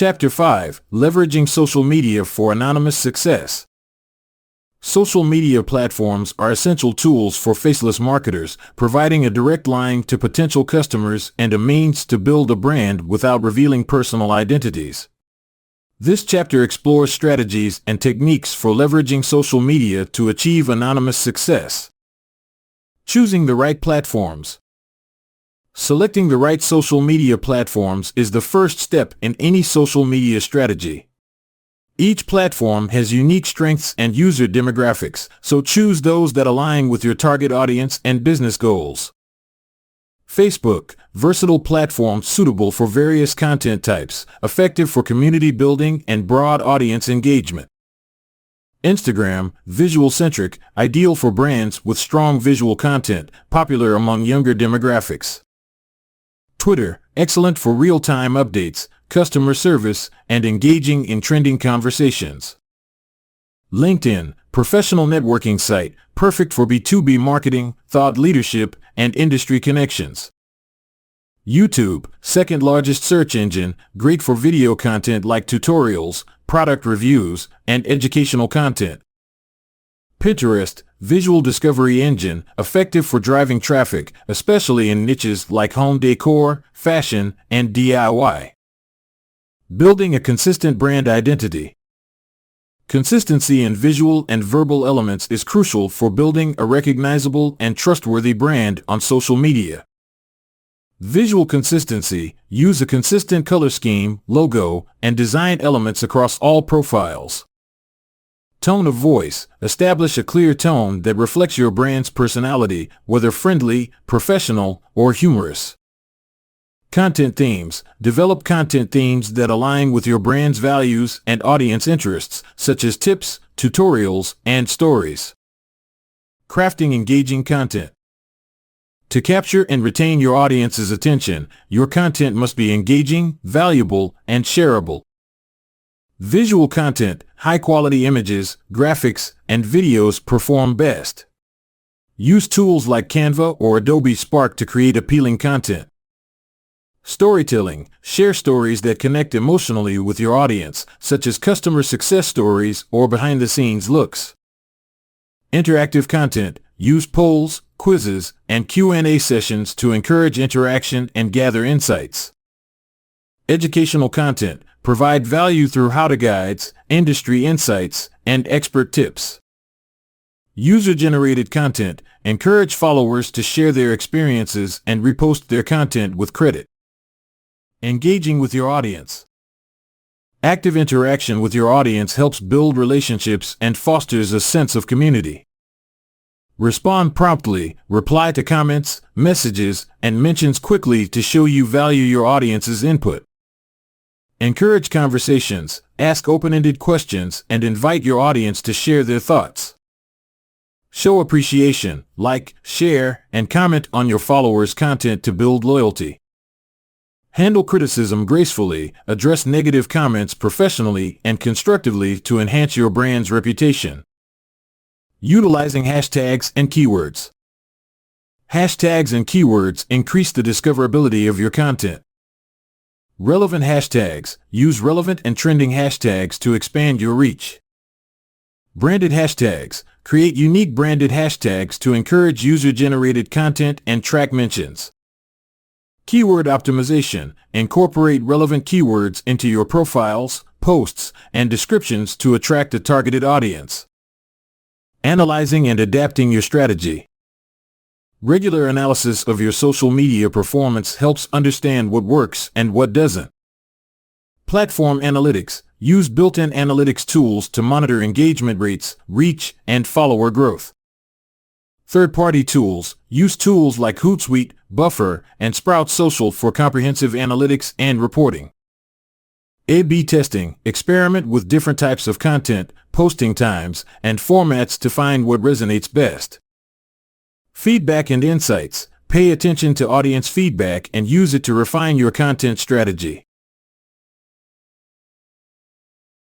Chapter 5: Leveraging Social Media for Anonymous Success. Social media platforms are essential tools for faceless marketers, providing a direct line to potential customers and a means to build a brand without revealing personal identities. This chapter explores strategies and techniques for leveraging social media to achieve anonymous success. Choosing the right platforms. Selecting the right social media platforms is the first step in any social media strategy. Each platform has unique strengths and user demographics, so choose those that align with your target audience and business goals. Facebook, versatile platform suitable for various content types, effective for community building and broad audience engagement. Instagram, visual-centric, ideal for brands with strong visual content, popular among younger demographics. Twitter, excellent for real-time updates, customer service, and engaging in trending conversations. LinkedIn, professional networking site, perfect for B2B marketing, thought leadership, and industry connections. YouTube, second largest search engine, great for video content like tutorials, product reviews, and educational content. Pinterest, visual discovery engine, effective for driving traffic, especially in niches like home decor, fashion, and DIY. Building a consistent brand identity. Consistency in visual and verbal elements is crucial for building a recognizable and trustworthy brand on social media. Visual consistency, use a consistent color scheme, logo, and design elements across all profiles. Tone of voice, establish a clear tone that reflects your brand's personality, whether friendly, professional, or humorous. Content themes, develop content themes that align with your brand's values and audience interests, such as tips, tutorials, and stories. Crafting engaging content. To capture and retain your audience's attention, your content must be engaging, valuable, and shareable. Visual content, high-quality images, graphics, and videos perform best. Use tools like Canva or Adobe Spark to create appealing content. Storytelling, share stories that connect emotionally with your audience, such as customer success stories or behind-the-scenes looks. Interactive content, use polls, quizzes, and Q&A sessions to encourage interaction and gather insights. Educational content, provide value through how-to guides, industry insights, and expert tips. User-generated content, encourage followers to share their experiences and repost their content with credit. Engaging with your audience. Active interaction with your audience helps build relationships and fosters a sense of community. Respond promptly, reply to comments, messages, and mentions quickly to show you value your audience's input. Encourage conversations, ask open-ended questions, and invite your audience to share their thoughts. Show appreciation, like, share, and comment on your followers' content to build loyalty. Handle criticism gracefully, address negative comments professionally and constructively to enhance your brand's reputation. Utilizing hashtags and keywords. Hashtags and keywords increase the discoverability of your content. Relevant hashtags, use relevant and trending hashtags to expand your reach. Branded hashtags, create unique branded hashtags to encourage user-generated content and track mentions. Keyword optimization, incorporate relevant keywords into your profiles, posts, and descriptions to attract a targeted audience. Analyzing and adapting your strategy. Regular analysis of your social media performance helps understand what works and what doesn't. Platform analytics, use built-in analytics tools to monitor engagement rates, reach, and follower growth. Third-party tools, use tools like Hootsuite, Buffer, and Sprout Social for comprehensive analytics and reporting. A/B testing, experiment with different types of content, posting times, and formats to find what resonates best. Feedback and insights, pay attention to audience feedback and use it to refine your content strategy.